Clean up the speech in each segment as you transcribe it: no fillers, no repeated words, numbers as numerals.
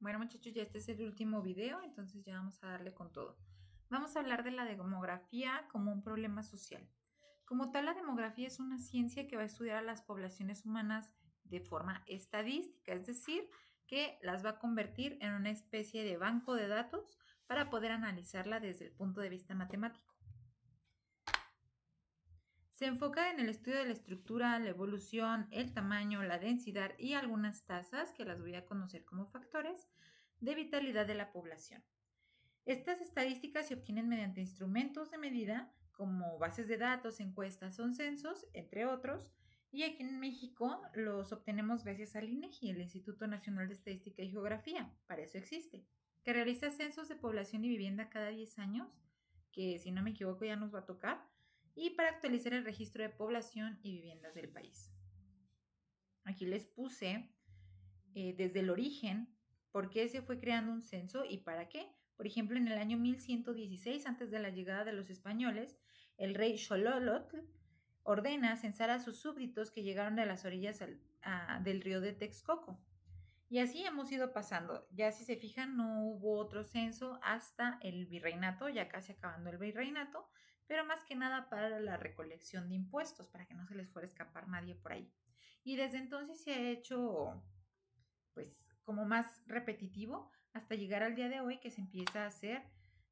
Bueno, muchachos, ya este es el último video, entonces ya vamos a darle con todo. Vamos a hablar de la demografía como un problema social. Como tal, la demografía es una ciencia que va a estudiar a las poblaciones humanas de forma estadística, es decir, que las va a convertir en una especie de banco de datos para poder analizarla desde el punto de vista matemático. Se enfoca en el estudio de la estructura, la evolución, el tamaño, la densidad y algunas tasas, que las voy a conocer como factores, de vitalidad de la población. Estas estadísticas se obtienen mediante instrumentos de medida como bases de datos, encuestas o censos, entre otros, y aquí en México los obtenemos gracias al INEGI, el Instituto Nacional de Estadística y Geografía, para eso existe, que realiza censos de población y vivienda cada 10 años, que si no me equivoco ya nos va a tocar, y para actualizar el registro de población y viviendas del país. Aquí les puse desde el origen por qué se fue creando un censo y para qué. Por ejemplo, en el año 1116, antes de la llegada de los españoles, el rey Xolotl ordena censar a sus súbditos que llegaron de las orillas del río de Texcoco. Y así hemos ido pasando. Ya si se fijan, no hubo otro censo hasta el virreinato, ya casi acabando el virreinato, pero más que nada para la recolección de impuestos, para que no se les fuera a escapar nadie por ahí. Y desde entonces se ha hecho pues como más repetitivo hasta llegar al día de hoy que se empieza a hacer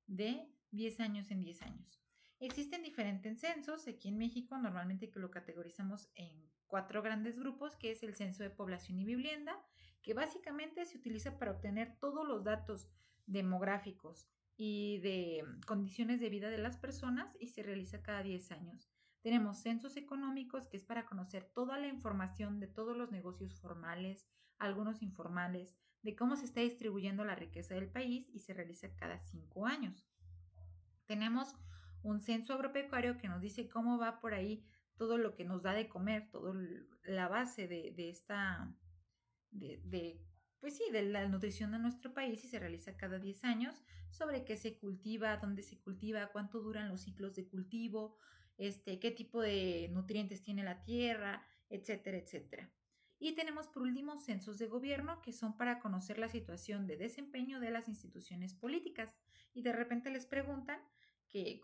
de 10 años en 10 años. Existen diferentes censos aquí en México, normalmente que lo categorizamos en 4 grandes grupos, que es el censo de población y vivienda, que básicamente se utiliza para obtener todos los datos demográficos y de condiciones de vida de las personas y se realiza cada 10 años. Tenemos censos económicos, que es para conocer toda la información de todos los negocios formales, algunos informales, de cómo se está distribuyendo la riqueza del país y se realiza cada 5 años. Tenemos un censo agropecuario que nos dice cómo va por ahí todo lo que nos da de comer, toda la base de esta, pues sí, de la nutrición de nuestro país y se realiza cada 10 años sobre qué se cultiva, dónde se cultiva, cuánto duran los ciclos de cultivo, qué tipo de nutrientes tiene la tierra, etcétera, etcétera. Y tenemos por último censos de gobierno que son para conocer la situación de desempeño de las instituciones políticas y de repente les preguntan qué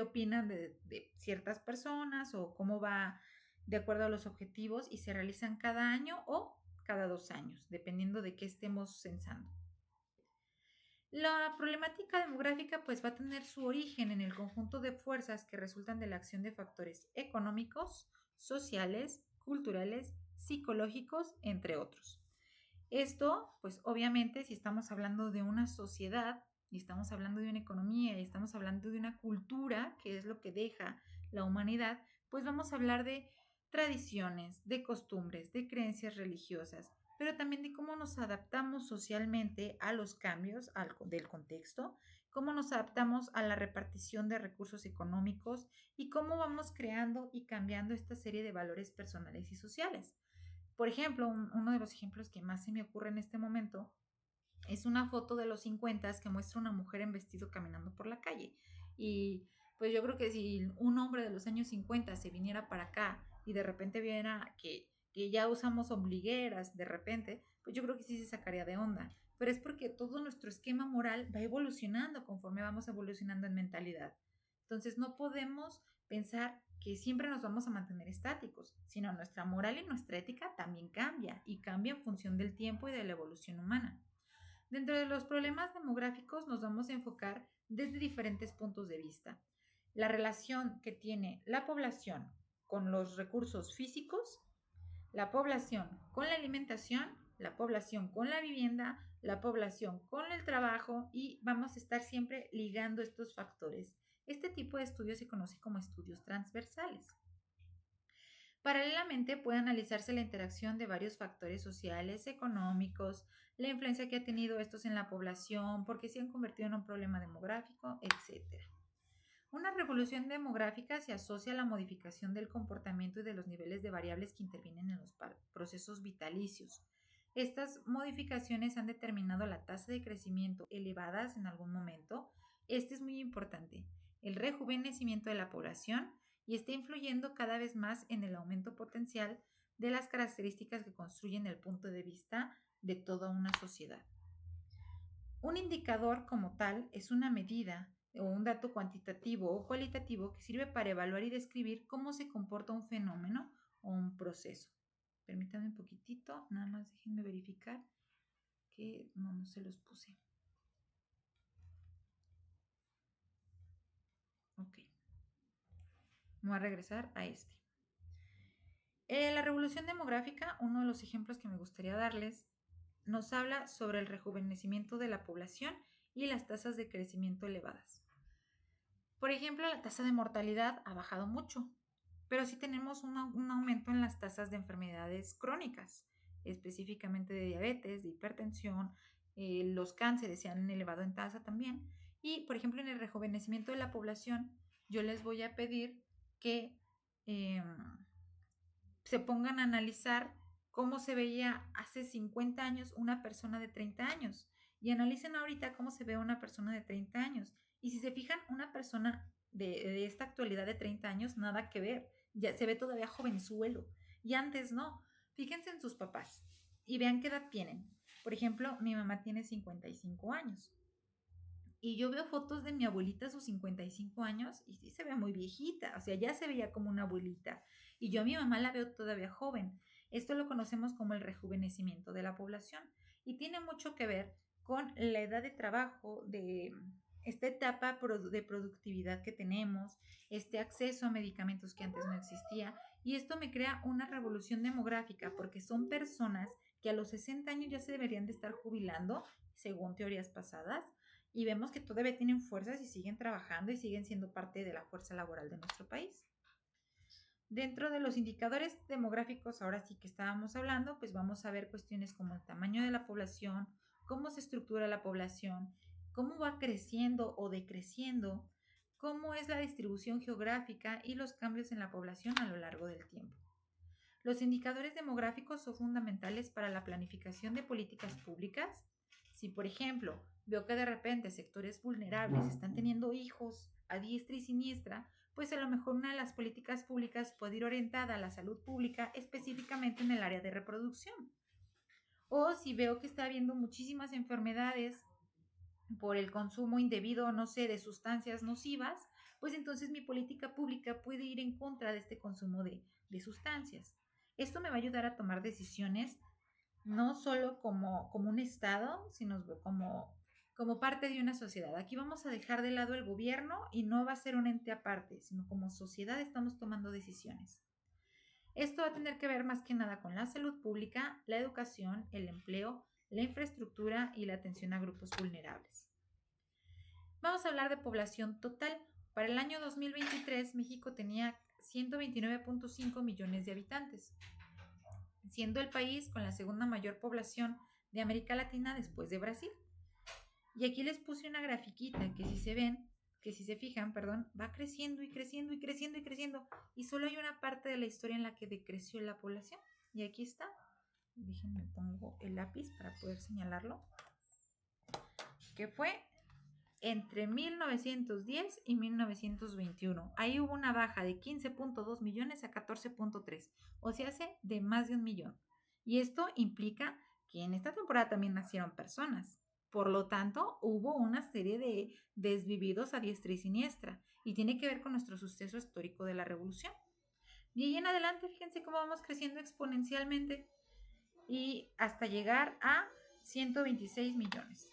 opinan de ciertas personas o cómo va de acuerdo a los objetivos y se realizan cada año o cada 2 años, dependiendo de qué estemos censando. La problemática demográfica pues va a tener su origen en el conjunto de fuerzas que resultan de la acción de factores económicos, sociales, culturales, psicológicos, entre otros. Esto, pues obviamente, si estamos hablando de una sociedad y estamos hablando de una economía y estamos hablando de una cultura, que es lo que deja la humanidad, pues vamos a hablar de tradiciones, de costumbres, de creencias religiosas, pero también de cómo nos adaptamos socialmente a los cambios del contexto, cómo nos adaptamos a la repartición de recursos económicos y cómo vamos creando y cambiando esta serie de valores personales y sociales. Por ejemplo, uno de los ejemplos que más se me ocurre en este momento es una foto de los 50 que muestra una mujer en vestido caminando por la calle. Y pues yo creo que si un hombre de los años 50 se viniera para acá y de repente viera que ya usamos ombligueras de repente, pues yo creo que sí se sacaría de onda. Pero es porque todo nuestro esquema moral va evolucionando conforme vamos evolucionando en mentalidad. Entonces no podemos pensar que siempre nos vamos a mantener estáticos, sino nuestra moral y nuestra ética también cambia y cambia en función del tiempo y de la evolución humana. Dentro de los problemas demográficos nos vamos a enfocar desde diferentes puntos de vista. La relación que tiene la población con los recursos físicos, la población con la alimentación, la población con la vivienda, la población con el trabajo y vamos a estar siempre ligando estos factores. Este tipo de estudios se conoce como estudios transversales. Paralelamente puede analizarse la interacción de varios factores sociales, económicos, la influencia que ha tenido estos en la población, porque se han convertido en un problema demográfico, etc. Una revolución demográfica se asocia a la modificación del comportamiento y de los niveles de variables que intervienen en los procesos vitalicios. Estas modificaciones han determinado la tasa de crecimiento elevadas en algún momento. Este es muy importante. El rejuvenecimiento de la población y está influyendo cada vez más en el aumento potencial de las características que construyen el punto de vista de toda una sociedad. Un indicador como tal es una medida o un dato cuantitativo o cualitativo que sirve para evaluar y describir cómo se comporta un fenómeno o un proceso. Permítanme un poquitito, nada más déjenme verificar que no se los puse. Ok, voy a regresar a este. La revolución demográfica, uno de los ejemplos que me gustaría darles, nos habla sobre el rejuvenecimiento de la población y las tasas de crecimiento elevadas. Por ejemplo, la tasa de mortalidad ha bajado mucho, pero sí tenemos un aumento en las tasas de enfermedades crónicas, específicamente de diabetes, de hipertensión, los cánceres se han elevado en tasa también. Y, por ejemplo, en el rejuvenecimiento de la población, yo les voy a pedir que se pongan a analizar cómo se veía hace 50 años una persona de 30 años y analicen ahorita cómo se ve una persona de 30 años. Y si se fijan, una persona de esta actualidad de 30 años, nada que ver, ya se ve todavía jovenzuelo. Y antes no. Fíjense en sus papás y vean qué edad tienen. Por ejemplo, mi mamá tiene 55 años. Y yo veo fotos de mi abuelita a sus 55 años y sí se ve muy viejita, o sea, ya se veía como una abuelita. Y yo a mi mamá la veo todavía joven. Esto lo conocemos como el rejuvenecimiento de la población y tiene mucho que ver con la edad de trabajo, de esta etapa de productividad que tenemos, este acceso a medicamentos que antes no existía. Y esto me crea una revolución demográfica porque son personas que a los 60 años ya se deberían de estar jubilando, según teorías pasadas, y vemos que todavía tienen fuerzas y siguen trabajando y siguen siendo parte de la fuerza laboral de nuestro país. Dentro de los indicadores demográficos, ahora sí que estábamos hablando, pues vamos a ver cuestiones como el tamaño de la población, cómo se estructura la población, cómo va creciendo o decreciendo, cómo es la distribución geográfica y los cambios en la población a lo largo del tiempo. Los indicadores demográficos son fundamentales para la planificación de políticas públicas. Si, por ejemplo, veo que de repente sectores vulnerables están teniendo hijos a diestra y siniestra, pues a lo mejor una de las políticas públicas puede ir orientada a la salud pública, específicamente en el área de reproducción. O si veo que está habiendo muchísimas enfermedades por el consumo indebido, no sé, de sustancias nocivas, pues entonces mi política pública puede ir en contra de este consumo de sustancias. Esto me va a ayudar a tomar decisiones no solo como un Estado, sino como parte de una sociedad. Aquí vamos a dejar de lado el gobierno y no va a ser un ente aparte, sino como sociedad estamos tomando decisiones. Esto va a tener que ver más que nada con la salud pública, la educación, el empleo, la infraestructura y la atención a grupos vulnerables. Vamos a hablar de población total. Para el año 2023, México tenía 129.5 millones de habitantes, siendo el país con la segunda mayor población de América Latina después de Brasil. Y aquí les puse una grafiquita que si se fijan, va creciendo y creciendo y creciendo y creciendo. Y solo hay una parte de la historia en la que decreció la población. Y aquí está. Déjenme pongo el lápiz para poder señalarlo. Que fue entre 1910 y 1921. Ahí hubo una baja de 15.2 millones a 14.3, o sea, hace de más de 1 millón. Y esto implica que en esta temporada también nacieron personas. Por lo tanto, hubo una serie de desvividos a diestra y siniestra, y tiene que ver con nuestro suceso histórico de la revolución. Y ahí en adelante, fíjense cómo vamos creciendo exponencialmente y hasta llegar a 126 millones.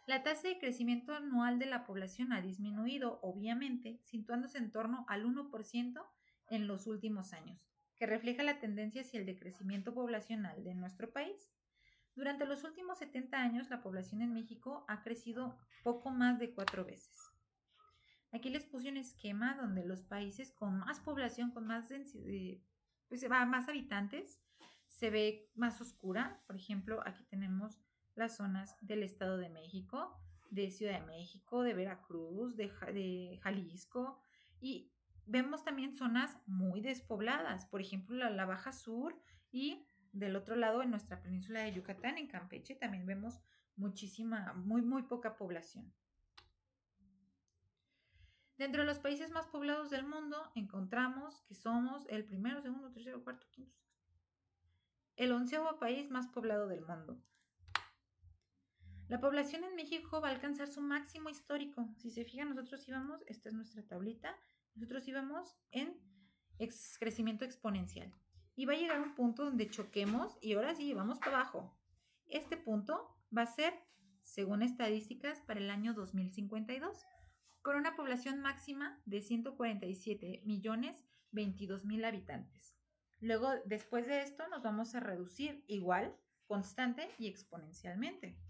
La tasa de crecimiento anual de la población ha disminuido, obviamente, situándose en torno al 1% en los últimos años, que refleja la tendencia hacia el decrecimiento poblacional de nuestro país. Durante los últimos 70 años, la población en México ha crecido poco más de 4 veces. Aquí les puse un esquema donde los países con más población, con más densidad, pues más habitantes, se ve más oscura. Por ejemplo, aquí tenemos las zonas del Estado de México, de Ciudad de México, de Veracruz, de Jalisco, y vemos también zonas muy despobladas, por ejemplo la Baja Sur, y del otro lado en nuestra península de Yucatán, en Campeche, también vemos muy poca población. Dentro de los países más poblados del mundo encontramos que somos el primero, segundo, tercero, cuarto, quinto, sexto, el 11º país más poblado del mundo. La población en México va a alcanzar su máximo histórico. Si se fijan, nosotros íbamos, esta es nuestra tablita, nosotros íbamos en crecimiento exponencial. Y va a llegar un punto donde choquemos y ahora sí, vamos para abajo. Este punto va a ser, según estadísticas, para el año 2052, con una población máxima de 147.022.000 habitantes. Luego, después de esto, nos vamos a reducir igual, constante y exponencialmente.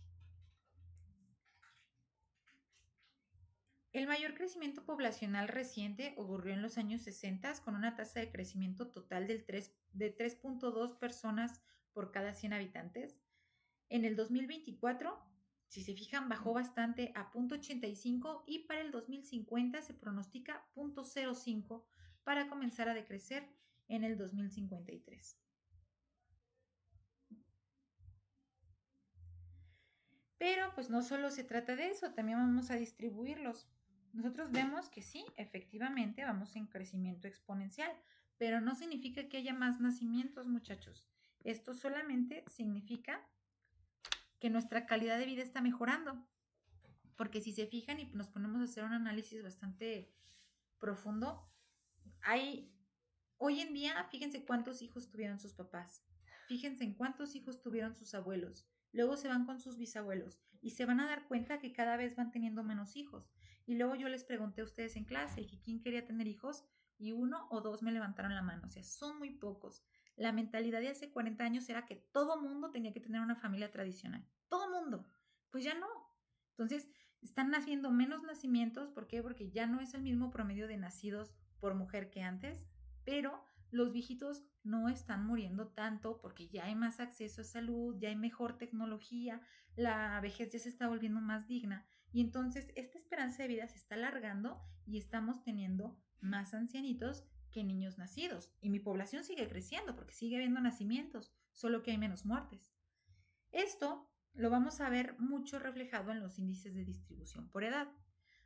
El mayor crecimiento poblacional reciente ocurrió en los años 60 con una tasa de crecimiento total de 3.2 personas por cada 100 habitantes. En el 2024, si se fijan, bajó bastante a 0.85 y para el 2050 se pronostica 0.05 para comenzar a decrecer en el 2053. Pero pues no solo se trata de eso, también vamos a distribuirlos. Nosotros vemos que sí, efectivamente vamos en crecimiento exponencial, pero no significa que haya más nacimientos, muchachos. Esto solamente significa que nuestra calidad de vida está mejorando. Porque si se fijan y nos ponemos a hacer un análisis bastante profundo, hoy en día, fíjense cuántos hijos tuvieron sus papás, fíjense en cuántos hijos tuvieron sus abuelos, luego se van con sus bisabuelos y se van a dar cuenta que cada vez van teniendo menos hijos. Y luego yo les pregunté a ustedes en clase que quién quería tener hijos y 1 o 2 me levantaron la mano, o sea, son muy pocos. La mentalidad de hace 40 años era que todo mundo tenía que tener una familia tradicional, todo mundo, pues ya no. Entonces, están naciendo menos nacimientos, ¿por qué? Porque ya no es el mismo promedio de nacidos por mujer que antes, pero los viejitos no están muriendo tanto porque ya hay más acceso a salud, ya hay mejor tecnología, la vejez ya se está volviendo más digna y entonces esta esperanza de vida se está alargando y estamos teniendo más ancianitos que niños nacidos. Y mi población sigue creciendo porque sigue habiendo nacimientos, solo que hay menos muertes. Esto lo vamos a ver mucho reflejado en los índices de distribución por edad.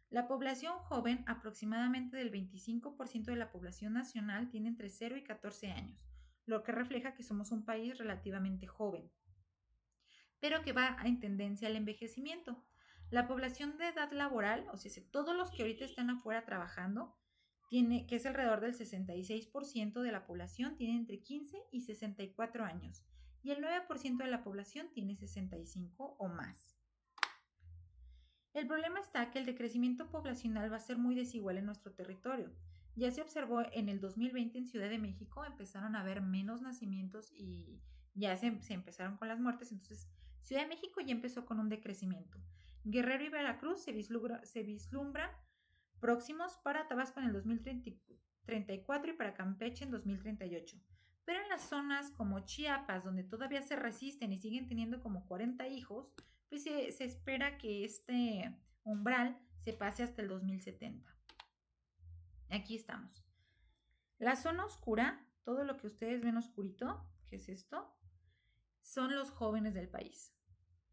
La población joven, aproximadamente del 25% de la población nacional, tiene entre 0 y 14 años, lo que refleja que somos un país relativamente joven, pero que va en tendencia al envejecimiento. La población de edad laboral, o sea, todos los que ahorita están afuera trabajando, que es alrededor del 66% de la población, tiene entre 15 y 64 años, y el 9% de la población tiene 65 o más. El problema está que el decrecimiento poblacional va a ser muy desigual en nuestro territorio. Ya se observó en el 2020 en Ciudad de México, empezaron a haber menos nacimientos y ya se empezaron con las muertes, entonces Ciudad de México ya empezó con un decrecimiento. Guerrero y Veracruz se vislumbran próximos para Tabasco en el 2034 y para Campeche en 2038. Pero en las zonas como Chiapas, donde todavía se resisten y siguen teniendo como 40 hijos, pues se espera que este umbral se pase hasta el 2070. Aquí estamos. La zona oscura, todo lo que ustedes ven oscurito, ¿qué es esto? Son los jóvenes del país.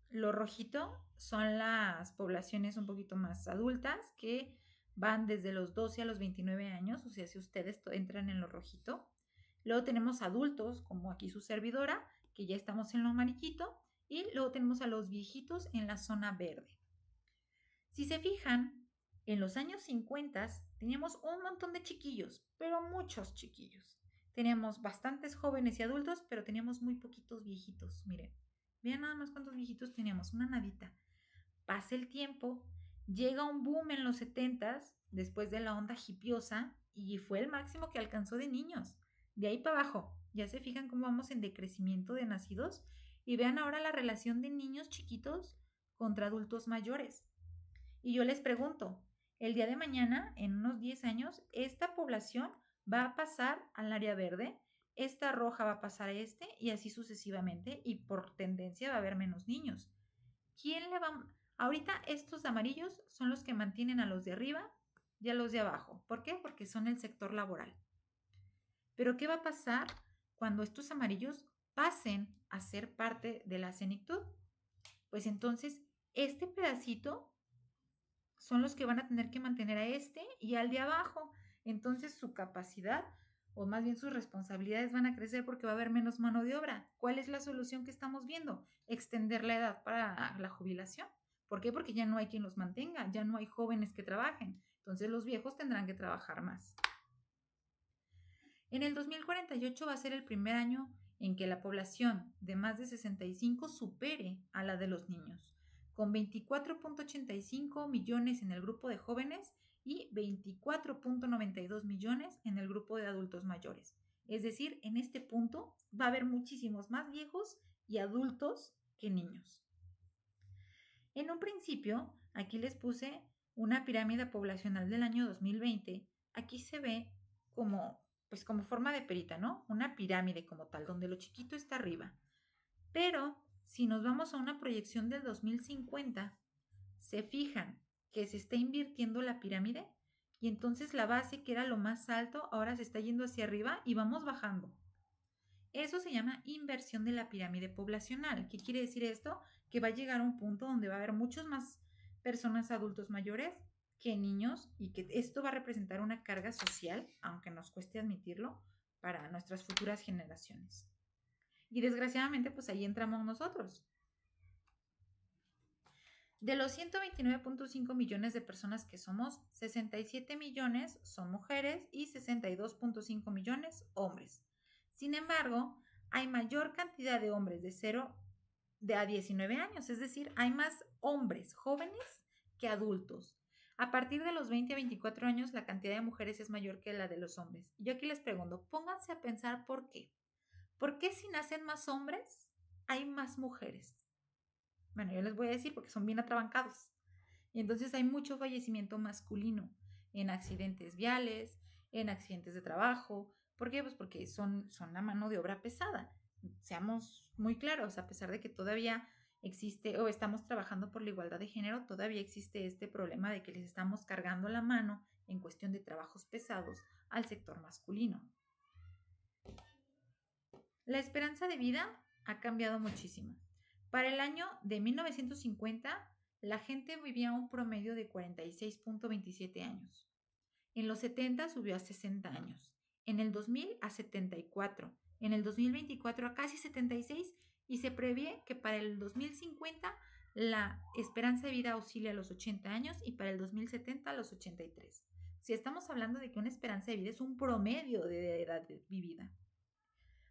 Lo rojito son las poblaciones un poquito más adultas que van desde los 12 a los 29 años, o sea, si ustedes entran en lo rojito. Luego tenemos adultos, como aquí su servidora, que ya estamos en lo amarillito, y luego tenemos a los viejitos en la zona verde. Si se fijan, en los años 50 teníamos un montón de chiquillos, pero muchos chiquillos. Teníamos bastantes jóvenes y adultos, pero teníamos muy poquitos viejitos. Miren, vean nada más cuántos viejitos teníamos, una nadita. Pasa el tiempo, llega un boom en los 70s, después de la onda hipiosa, y fue el máximo que alcanzó de niños. De ahí para abajo, ya se fijan cómo vamos en decrecimiento de nacidos, y vean ahora la relación de niños chiquitos contra adultos mayores. Y yo les pregunto, el día de mañana, en unos 10 años, esta población va a pasar al área verde, esta roja va a pasar a este y así sucesivamente, y por tendencia va a haber menos niños. ¿Quién le va? Ahorita estos amarillos son los que mantienen a los de arriba y a los de abajo. ¿Por qué? Porque son el sector laboral. Pero ¿qué va a pasar cuando estos amarillos pasen a ser parte de la senectud? Pues entonces este pedacito son los que van a tener que mantener a este y al de abajo. Entonces su capacidad o más bien sus responsabilidades van a crecer porque va a haber menos mano de obra. ¿Cuál es la solución que estamos viendo? Extender la edad para la jubilación. ¿Por qué? Porque ya no hay quien los mantenga, ya no hay jóvenes que trabajen. Entonces los viejos tendrán que trabajar más. En el 2048 va a ser el primer año en que la población de más de 65 supere a la de los niños, con 24.85 millones en el grupo de jóvenes y 24.92 millones en el grupo de adultos mayores. Es decir, en este punto va a haber muchísimos más viejos y adultos que niños. En un principio, aquí les puse una pirámide poblacional del año 2020. Aquí se ve como forma de perita, ¿no? Una pirámide como tal, donde lo chiquito está arriba. Pero si nos vamos a una proyección del 2050, se fijan que se está invirtiendo la pirámide y entonces la base, que era lo más alto, ahora se está yendo hacia arriba y vamos bajando. Eso se llama inversión de la pirámide poblacional. ¿Qué quiere decir esto? Que va a llegar a un punto donde va a haber muchos más personas adultos mayores que niños y que esto va a representar una carga social, aunque nos cueste admitirlo, para nuestras futuras generaciones. Y desgraciadamente, pues ahí entramos nosotros. De los 129.5 millones de personas que somos, 67 millones son mujeres y 62.5 millones hombres. Sin embargo, hay mayor cantidad de hombres de 0 a 19 años, es decir, hay más hombres jóvenes que adultos. A partir de los 20 a 24 años, la cantidad de mujeres es mayor que la de los hombres. Yo aquí les pregunto, pónganse a pensar por qué. ¿Por qué si nacen más hombres, hay más mujeres? Bueno, yo les voy a decir porque son bien atrabancados. Y entonces hay mucho fallecimiento masculino en accidentes viales, en accidentes de trabajo. ¿Por qué? Pues porque son la mano de obra pesada. Seamos muy claros, a pesar de que todavía existe o estamos trabajando por la igualdad de género, todavía existe este problema de que les estamos cargando la mano en cuestión de trabajos pesados al sector masculino. La esperanza de vida ha cambiado muchísimo. Para el año de 1950, la gente vivía un promedio de 46.27 años. En los 70 subió a 60 años. En el 2000 a 74. En el 2024 a casi 76 y se prevé que para el 2050 la esperanza de vida oscile a los 80 años y para el 2070 a los 83. Si estamos hablando de que una esperanza de vida es un promedio de edad vivida.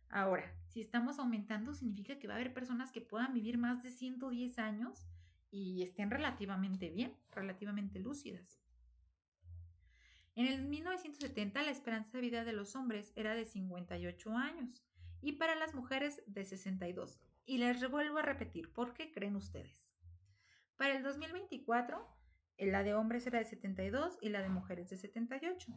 Ahora, si estamos aumentando, significa que va a haber personas que puedan vivir más de 110 años y estén relativamente bien, relativamente lúcidas. En el 1970 la esperanza de vida de los hombres era de 58 años y para las mujeres de 62. Y les vuelvo a repetir, ¿por qué creen ustedes? Para el 2024, la de hombres era de 72 y la de mujeres de 78.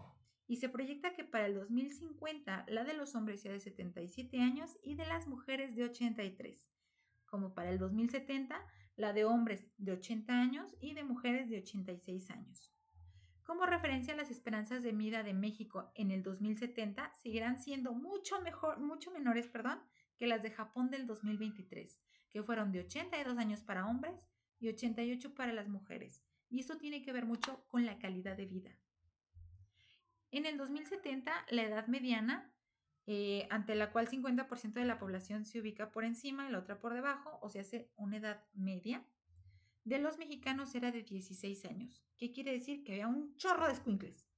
Y se proyecta que para el 2050 la de los hombres sea de 77 años y de las mujeres de 83. Como para el 2070, la de hombres de 80 años y de mujeres de 86 años. Como referencia, las esperanzas de vida de México en el 2070 seguirán siendo mucho menores, que las de Japón del 2023, que fueron de 82 años para hombres y 88 para las mujeres. Y esto tiene que ver mucho con la calidad de vida. En el 2070, la edad mediana, ante la cual 50% de la población se ubica por encima y la otra por debajo, o sea, hace una edad media, de los mexicanos era de 16 años. ¿Qué quiere decir? Que había un chorro de escuincles.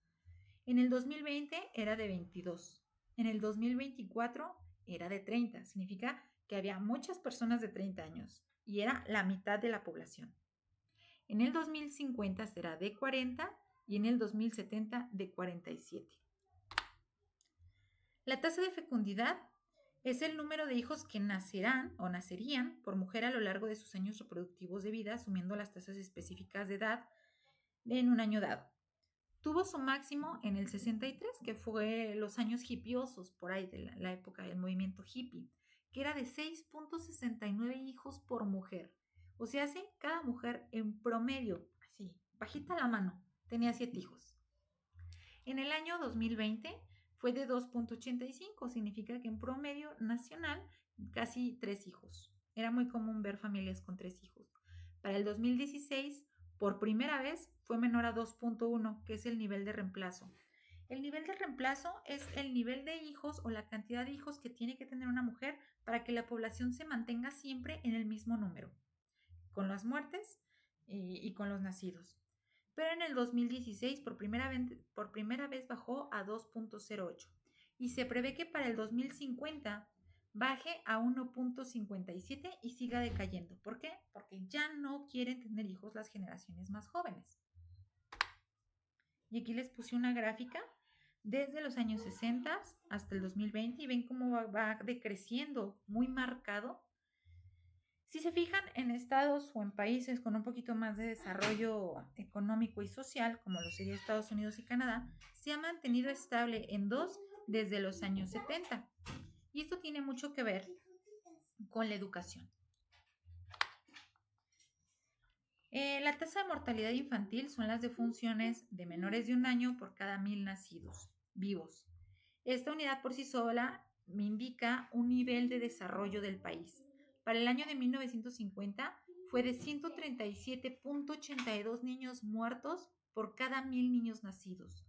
En el 2020 era de 22. En el 2024 era de 30. Significa que había muchas personas de 30 años y era la mitad de la población. En el 2050 será de 40 y en el 2070 de 47. La tasa de fecundidad es el número de hijos que nacerán o nacerían por mujer a lo largo de sus años reproductivos de vida, asumiendo las tasas específicas de edad en un año dado. Tuvo su máximo en el 63, que fue los años hippiosos, por ahí de la época del movimiento hippie, que era de 6.69 hijos por mujer. O sea, cada mujer en promedio, así, bajita la mano, tenía 7 hijos. En el año 2020 fue de 2.85, significa que en promedio nacional casi 3 hijos. Era muy común ver familias con 3 hijos. Para el 2016, por primera vez, fue menor a 2.1, que es el nivel de reemplazo. El nivel de reemplazo es el nivel de hijos o la cantidad de hijos que tiene que tener una mujer para que la población se mantenga siempre en el mismo número, con las muertes y con los nacidos. Pero en el 2016 por primera vez bajó a 2.08 y se prevé que para el 2050 baje a 1.57 y siga decayendo. ¿Por qué? Porque ya no quieren tener hijos las generaciones más jóvenes. Y aquí les puse una gráfica desde los años 60 hasta el 2020 y ven cómo va decreciendo muy marcado. Si se fijan en estados o en países con un poquito más de desarrollo económico y social, como lo sería Estados Unidos y Canadá, se ha mantenido estable en 2 desde los años 70. Y esto tiene mucho que ver con la educación. La tasa de mortalidad infantil son las defunciones de menores de 1 año por cada 1000 nacidos vivos. Esta unidad por sí sola me indica un nivel de desarrollo del país. Para el año de 1950 fue de 137.82 niños muertos por cada 1000 niños nacidos.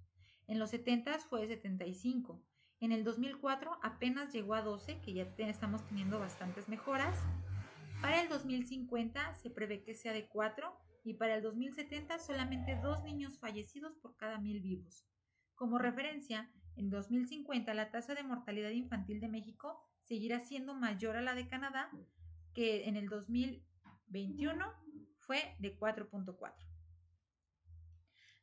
En los 70 fue de 75. En el 2004 apenas llegó a 12, que ya estamos teniendo bastantes mejoras. Para el 2050 se prevé que sea de 4 y para el 2070 solamente 2 niños fallecidos por cada 1000 vivos. Como referencia, en 2050 la tasa de mortalidad infantil de México seguirá siendo mayor a la de Canadá, que en el 2021 fue de 4.4.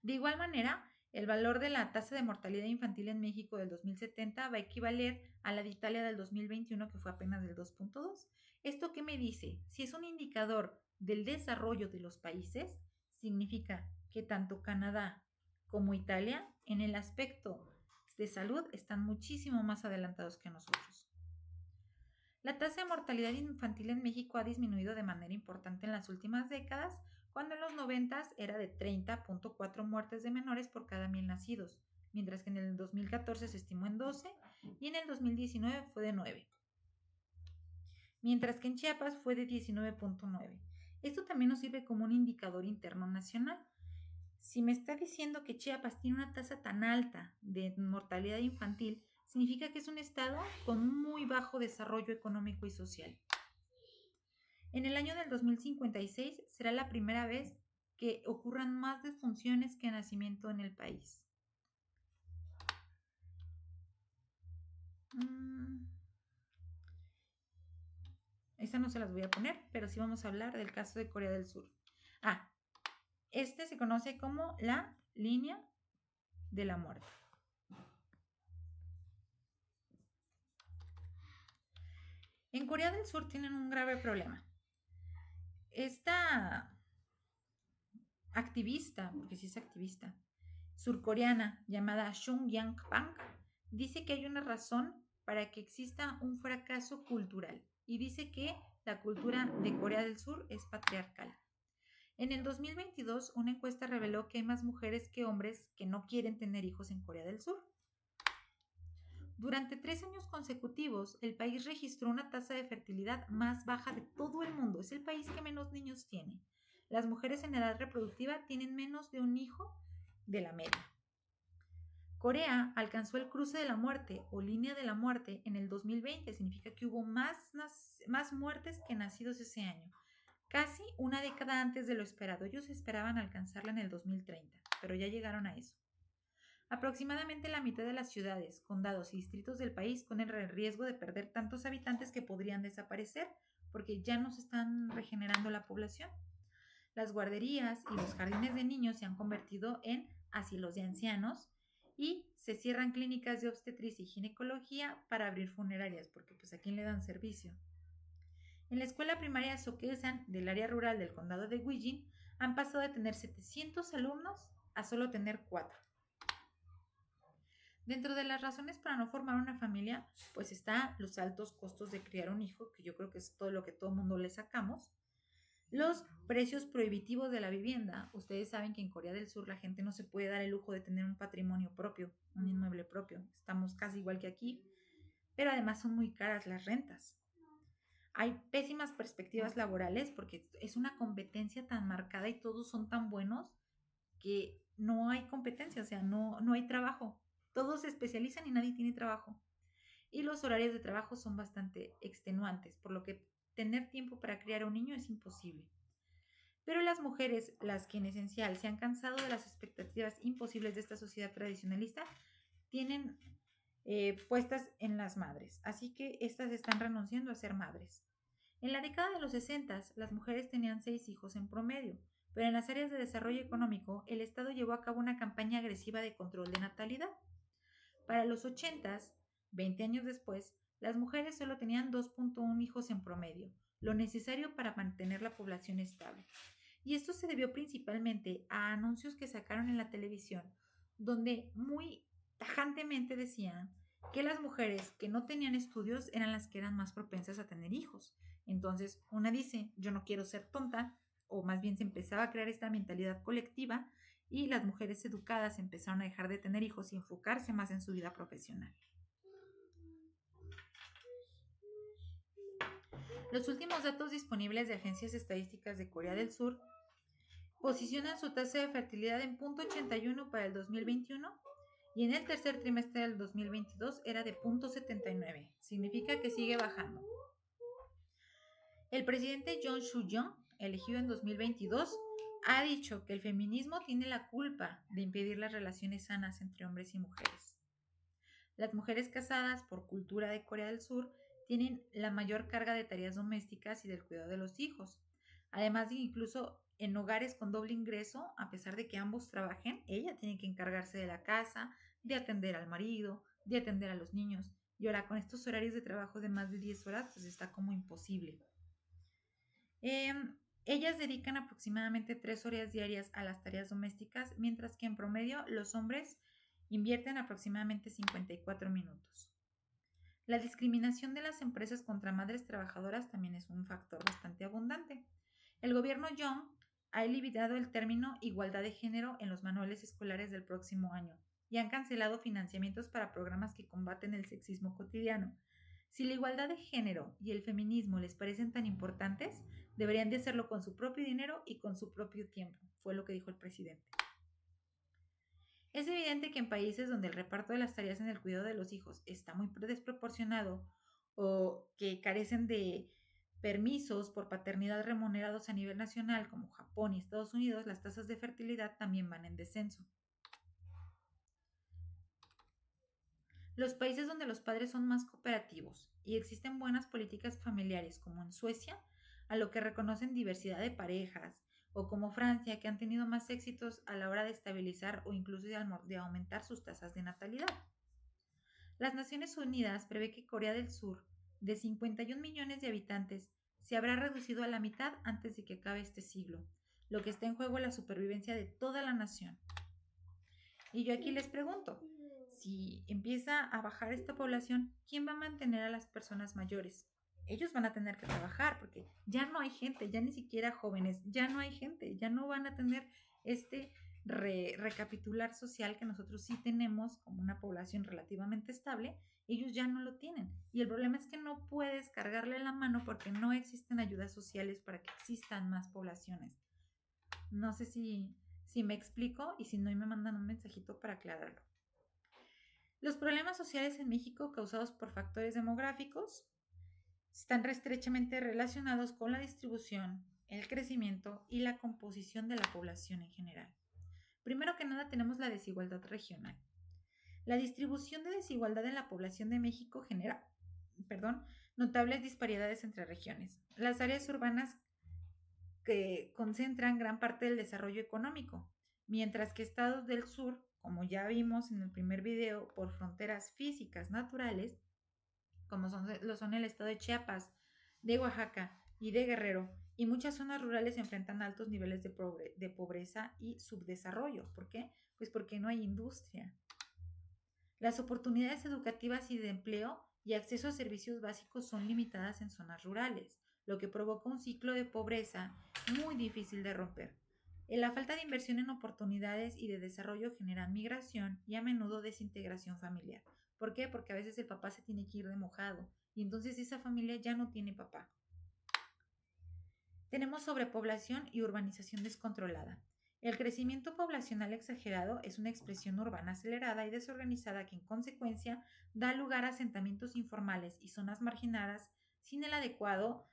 De igual manera, el valor de la tasa de mortalidad infantil en México del 2070 va a equivaler a la de Italia del 2021, que fue apenas del 2.2. ¿Esto qué me dice? Si es un indicador del desarrollo de los países, significa que tanto Canadá como Italia, en el aspecto de salud, están muchísimo más adelantados que nosotros. La tasa de mortalidad infantil en México ha disminuido de manera importante en las últimas décadas, cuando en los 90 era de 30.4 muertes de menores por cada 1000 nacidos, mientras que en el 2014 se estimó en 12 y en el 2019 fue de 9. Mientras que en Chiapas fue de 19.9. Esto también nos sirve como un indicador interno nacional. Si me está diciendo que Chiapas tiene una tasa tan alta de mortalidad infantil, significa que es un estado con muy bajo desarrollo económico y social. En el año del 2056 será la primera vez que ocurran más defunciones que nacimiento en el país. Esta no se las voy a poner, pero sí vamos a hablar del caso de Corea del Sur. Este se conoce como la línea de la muerte. En Corea del Sur tienen un grave problema. Esta activista, porque sí es activista, surcoreana llamada Chung Yang-Bang, dice que hay una razón para que exista un fracaso cultural y dice que la cultura de Corea del Sur es patriarcal. En el 2022, una encuesta reveló que hay más mujeres que hombres que no quieren tener hijos en Corea del Sur. Durante 3 años consecutivos, el país registró una tasa de fertilidad más baja de todo el mundo. Es el país que menos niños tiene. Las mujeres en edad reproductiva tienen menos de un hijo de la media. Corea alcanzó el cruce de la muerte o línea de la muerte en el 2020. Significa que hubo más muertes que nacidos ese año. Casi una década antes de lo esperado. Ellos esperaban alcanzarla en el 2030, pero ya llegaron a eso. Aproximadamente la mitad de las ciudades, condados y distritos del país corren el riesgo de perder tantos habitantes que podrían desaparecer porque ya no se están regenerando la población. Las guarderías y los jardines de niños se han convertido en asilos de ancianos y se cierran clínicas de obstetricia y ginecología para abrir funerarias porque pues a quién le dan servicio. En la escuela primaria Sokesan del área rural del condado de Guijin han pasado de tener 700 alumnos a solo tener 4. Dentro de las razones para no formar una familia, pues está los altos costos de criar un hijo, que yo creo que es todo lo que todo mundo le sacamos. Los precios prohibitivos de la vivienda. Ustedes saben que en Corea del Sur la gente no se puede dar el lujo de tener un patrimonio propio, un inmueble propio. Estamos casi igual que aquí, pero además son muy caras las rentas. Hay pésimas perspectivas laborales porque es una competencia tan marcada y todos son tan buenos que no hay competencia, o sea, no hay trabajo. Todos se especializan y nadie tiene trabajo. Y los horarios de trabajo son bastante extenuantes, por lo que tener tiempo para criar a un niño es imposible. Pero las mujeres, las que en esencial se han cansado de las expectativas imposibles de esta sociedad tradicionalista, tienen puestas en las madres, así que estas están renunciando a ser madres. En la década de los 60, las mujeres tenían 6 hijos en promedio, pero en las áreas de desarrollo económico, el Estado llevó a cabo una campaña agresiva de control de natalidad. Para los 80, 20 años después, las mujeres solo tenían 2.1 hijos en promedio, lo necesario para mantener la población estable. Y esto se debió principalmente a anuncios que sacaron en la televisión, donde muy tajantemente decían que las mujeres que no tenían estudios eran las que eran más propensas a tener hijos. Entonces, una dice, yo no quiero ser tonta, o más bien se empezaba a crear esta mentalidad colectiva y las mujeres educadas empezaron a dejar de tener hijos y enfocarse más en su vida profesional. Los últimos datos disponibles de agencias estadísticas de Corea del Sur posicionan su tasa de fertilidad en 0.81 para el 2021 y en el tercer trimestre del 2022 era de 0.79. Significa que sigue bajando. El presidente Yoon Suk-yeol, elegido en 2022, ha dicho que el feminismo tiene la culpa de impedir las relaciones sanas entre hombres y mujeres. Las mujeres casadas por cultura de Corea del Sur tienen la mayor carga de tareas domésticas y del cuidado de los hijos. Además de incluso en hogares con doble ingreso, a pesar de que ambos trabajen, ella tiene que encargarse de la casa, de atender al marido, de atender a los niños. Y ahora con estos horarios de trabajo de más de 10 horas, pues está como imposible. Ellas dedican aproximadamente 3 horas diarias a las tareas domésticas, mientras que en promedio los hombres invierten aproximadamente 54 minutos. La discriminación de las empresas contra madres trabajadoras también es un factor bastante abundante. El gobierno Yoon ha eliminado el término igualdad de género en los manuales escolares del próximo año y han cancelado financiamientos para programas que combaten el sexismo cotidiano. Si la igualdad de género y el feminismo les parecen tan importantes, deberían de hacerlo con su propio dinero y con su propio tiempo, fue lo que dijo el presidente. Es evidente que en países donde el reparto de las tareas en el cuidado de los hijos está muy desproporcionado o que carecen de permisos por paternidad remunerados a nivel nacional, como Japón y Estados Unidos, las tasas de fertilidad también van en descenso. Los países donde los padres son más cooperativos y existen buenas políticas familiares, como en Suecia, a lo que reconocen diversidad de parejas, o como Francia, que han tenido más éxitos a la hora de estabilizar o incluso de aumentar sus tasas de natalidad. Las Naciones Unidas prevé que Corea del Sur, de 51 millones de habitantes, se habrá reducido a la mitad antes de que acabe este siglo, lo que está en juego la supervivencia de toda la nación. Y yo aquí les pregunto, si empieza a bajar esta población, ¿quién va a mantener a las personas mayores? Ellos van a tener que trabajar porque ya no hay gente, ya ni siquiera jóvenes, ya no hay gente, ya no van a tener este recapitular social que nosotros sí tenemos como una población relativamente estable, ellos ya no lo tienen. Y el problema es que no puedes cargarle la mano porque no existen ayudas sociales para que existan más poblaciones. No sé si me explico y si no, me mandan un mensajito para aclararlo. Los problemas sociales en México causados por factores demográficos están estrechamente relacionados con la distribución, el crecimiento y la composición de la población en general. Primero que nada tenemos la desigualdad regional. La distribución de desigualdad en la población de México genera, notables disparidades entre regiones. Las áreas urbanas que concentran gran parte del desarrollo económico, mientras que estados del sur, como ya vimos en el primer video, por fronteras físicas naturales, como son el estado de Chiapas, de Oaxaca y de Guerrero, y muchas zonas rurales enfrentan altos niveles de pobreza y subdesarrollo. ¿Por qué? Pues porque no hay industria. Las oportunidades educativas y de empleo y acceso a servicios básicos son limitadas en zonas rurales, lo que provoca un ciclo de pobreza muy difícil de romper. La falta de inversión en oportunidades y de desarrollo genera migración y a menudo desintegración familiar. ¿Por qué? Porque a veces el papá se tiene que ir de mojado y entonces esa familia ya no tiene papá. Tenemos sobrepoblación y urbanización descontrolada. El crecimiento poblacional exagerado es una expresión urbana acelerada y desorganizada que en consecuencia da lugar a asentamientos informales y zonas marginadas sin el adecuado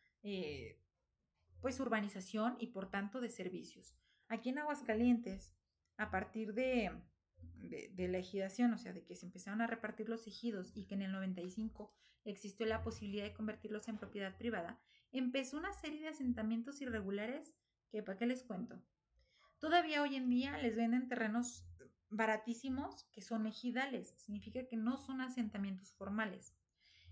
pues urbanización y por tanto de servicios. Aquí en Aguascalientes, a partir de la ejidación, o sea, de que se empezaron a repartir los ejidos y que en el 95 existió la posibilidad de convertirlos en propiedad privada, empezó una serie de asentamientos irregulares que, ¿para qué les cuento? Todavía hoy en día les venden terrenos baratísimos que son ejidales, significa que no son asentamientos formales.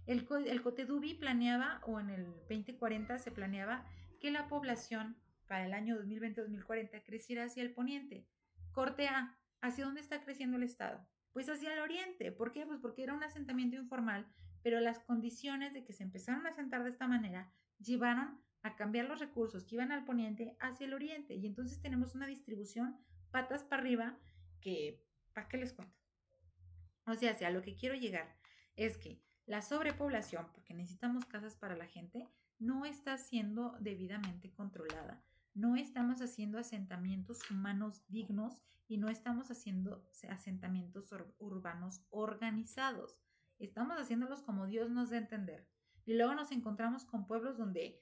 El Cotedubi planeaba, o en el 2040 se planeaba, que la población para el año 2020-2040 creciera hacia el poniente. Corte A, ¿hacia dónde está creciendo el Estado? Pues hacia el oriente. ¿Por qué? Pues porque era un asentamiento informal, pero las condiciones de que se empezaron a asentar de esta manera llevaron a cambiar los recursos que iban al poniente hacia el oriente. Y entonces tenemos una distribución patas para arriba que, ¿para qué les cuento? O sea, a lo que quiero llegar es que la sobrepoblación, porque necesitamos casas para la gente, no está siendo debidamente controlada. No estamos haciendo asentamientos humanos dignos y no estamos haciendo asentamientos urbanos organizados. Estamos haciéndolos como Dios nos da a entender. Y luego nos encontramos con pueblos donde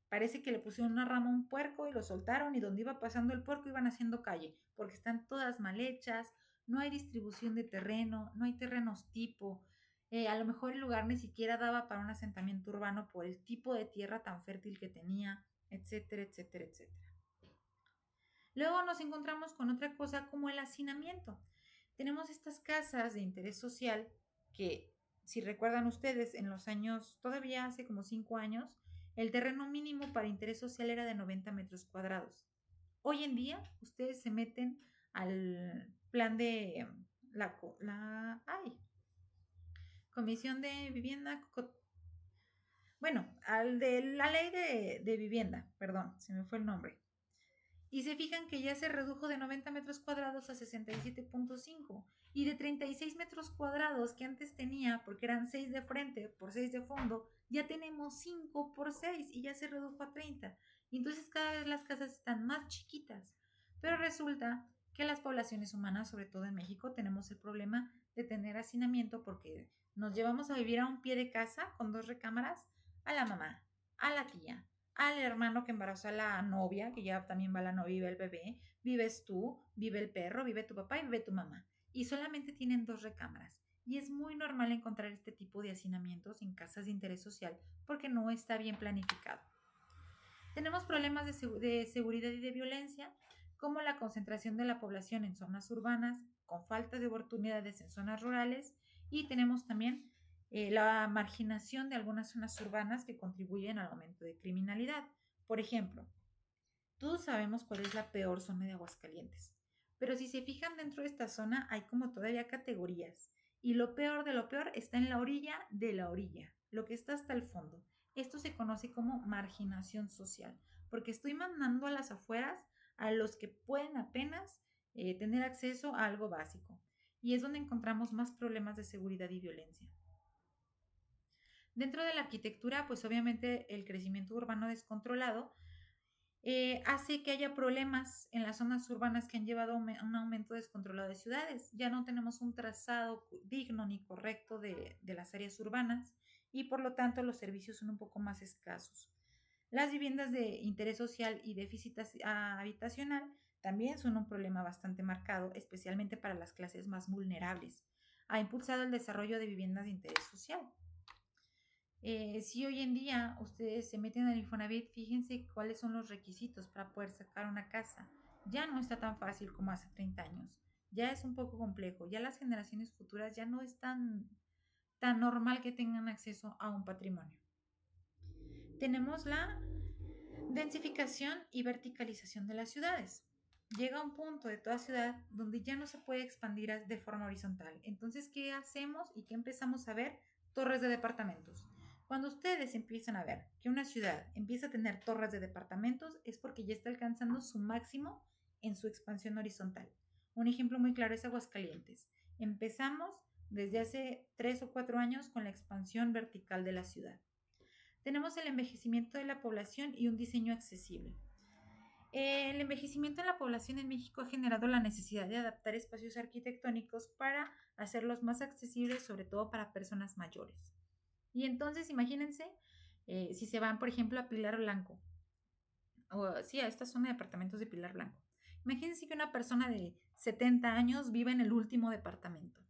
parece que le pusieron una rama a un puerco y lo soltaron y donde iba pasando el puerco iban haciendo calle, porque están todas mal hechas, no hay distribución de terreno, no hay terrenos tipo, a lo mejor el lugar ni siquiera daba para un asentamiento urbano por el tipo de tierra tan fértil que tenía, etcétera, etcétera, etcétera. Luego nos encontramos con otra cosa como el hacinamiento. Tenemos estas casas de interés social que, si recuerdan ustedes, en los años, todavía hace como 5 años, el terreno mínimo para interés social era de 90 metros cuadrados. Hoy en día, ustedes se meten al plan de Comisión de Vivienda, bueno, al de la ley de vivienda, perdón, se me fue el nombre. Y se fijan que ya se redujo de 90 metros cuadrados a 67.5 y de 36 metros cuadrados que antes tenía, porque eran 6 de frente por 6 de fondo, ya tenemos 5 por 6 y ya se redujo a 30. Y entonces cada vez las casas están más chiquitas. Pero resulta que las poblaciones humanas, sobre todo en México, tenemos el problema de tener hacinamiento porque nos llevamos a vivir a un pie de casa con 2 recámaras a la mamá, a la tía, al hermano que embarazó a la novia, que ya también va la novia y ve el bebé, vives tú, vive el perro, vive tu papá y vive tu mamá. Y solamente tienen 2 recámaras. Y es muy normal encontrar este tipo de hacinamientos en casas de interés social porque no está bien planificado. Tenemos problemas de seguridad y de violencia, como la concentración de la población en zonas urbanas, con falta de oportunidades en zonas rurales, y tenemos también la marginación de algunas zonas urbanas que contribuyen al aumento de criminalidad. Por ejemplo, todos sabemos cuál es la peor zona de Aguascalientes, pero si se fijan dentro de esta zona hay como todavía categorías, y lo peor de lo peor está en la orilla de la orilla, lo que está hasta el fondo. Esto se conoce como marginación social, porque estoy mandando a las afueras a los que pueden apenas tener acceso a algo básico, y es donde encontramos más problemas de seguridad y violencia. Dentro de la arquitectura, pues obviamente el crecimiento urbano descontrolado hace que haya problemas en las zonas urbanas que han llevado a un aumento descontrolado de ciudades. Ya no tenemos un trazado digno ni correcto de las áreas urbanas y por lo tanto los servicios son un poco más escasos. Las viviendas de interés social y déficit habitacional también son un problema bastante marcado, especialmente para las clases más vulnerables. Ha impulsado el desarrollo de viviendas de interés social. Si hoy en día ustedes se meten al Infonavit, fíjense cuáles son los requisitos para poder sacar una casa. Ya no está tan fácil como hace 30 años. Ya es un poco complejo. Ya las generaciones futuras ya no es tan normal que tengan acceso a un patrimonio. Tenemos la densificación y verticalización de las ciudades. Llega un punto de toda ciudad donde ya no se puede expandir de forma horizontal. Entonces, ¿qué hacemos y qué empezamos a ver? Torres de departamentos. Cuando ustedes empiezan a ver que una ciudad empieza a tener torres de departamentos es porque ya está alcanzando su máximo en su expansión horizontal. Un ejemplo muy claro es Aguascalientes. Empezamos desde hace 3 o 4 años con la expansión vertical de la ciudad. Tenemos el envejecimiento de la población y un diseño accesible. El envejecimiento en la población en México ha generado la necesidad de adaptar espacios arquitectónicos para hacerlos más accesibles, sobre todo para personas mayores. Y entonces, imagínense, si se van, por ejemplo, a Pilar Blanco, o sí, a esta zona de departamentos de Pilar Blanco. Imagínense que una persona de 70 años vive en el último departamento.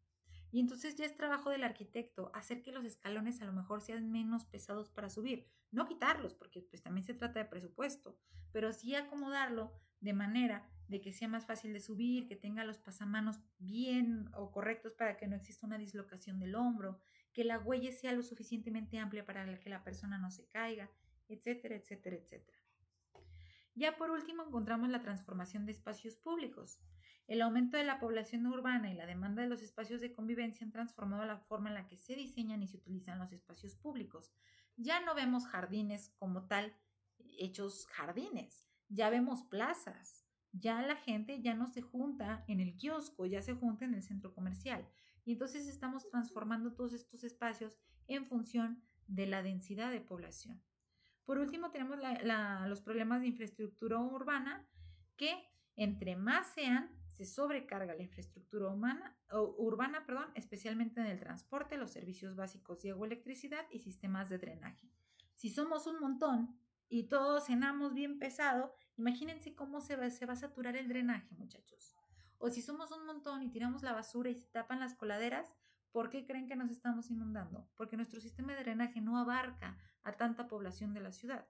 Y entonces ya es trabajo del arquitecto hacer que los escalones a lo mejor sean menos pesados para subir. No quitarlos, porque pues también se trata de presupuesto, pero sí acomodarlo de manera de que sea más fácil de subir, que tenga los pasamanos bien o correctos para que no exista una dislocación del hombro, que la huella sea lo suficientemente amplia para que la persona no se caiga, etcétera, etcétera, etcétera. Ya por último encontramos la transformación de espacios públicos. El aumento de la población urbana y la demanda de los espacios de convivencia han transformado la forma en la que se diseñan y se utilizan los espacios públicos. Ya no vemos jardines como tal hechos jardines, ya vemos plazas, ya la gente ya no se junta en el kiosco, ya se junta en el centro comercial. Y entonces estamos transformando todos estos espacios en función de la densidad de población. Por último, tenemos los problemas de infraestructura urbana, que entre más sean, se sobrecarga la infraestructura urbana, especialmente en el transporte, los servicios básicos de agua, electricidad y sistemas de drenaje. Si somos un montón y todos cenamos bien pesado, imagínense cómo se va a saturar el drenaje, muchachos. O si somos un montón y tiramos la basura y se tapan las coladeras, ¿por qué creen que nos estamos inundando? Porque nuestro sistema de drenaje no abarca a tanta población de la ciudad.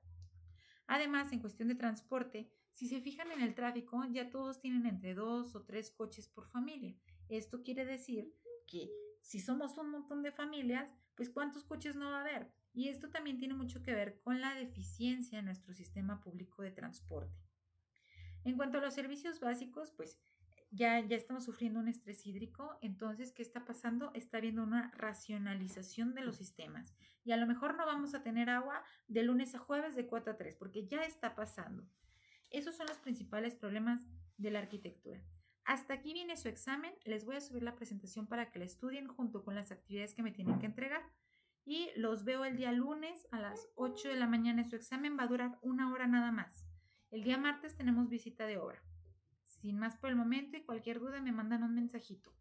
Además, en cuestión de transporte, si se fijan en el tráfico, ya todos tienen entre 2 o 3 coches por familia. Esto quiere decir que si somos un montón de familias, pues ¿cuántos coches no va a haber? Y esto también tiene mucho que ver con la deficiencia en nuestro sistema público de transporte. En cuanto a los servicios básicos, pues ya estamos sufriendo un estrés hídrico. Entonces, ¿qué está pasando? Está habiendo una racionalización de los sistemas. Y a lo mejor no vamos a tener agua de lunes a jueves de 4 a 3, porque ya está pasando. Esos son los principales problemas de la arquitectura. Hasta aquí viene su examen. Les voy a subir la presentación para que la estudien junto con las actividades que me tienen que entregar. Y los veo el día lunes a las 8 de la mañana. Su examen va a durar 1 hora nada más. El día martes tenemos visita de obra. Sin más por el momento, y cualquier duda me mandan un mensajito.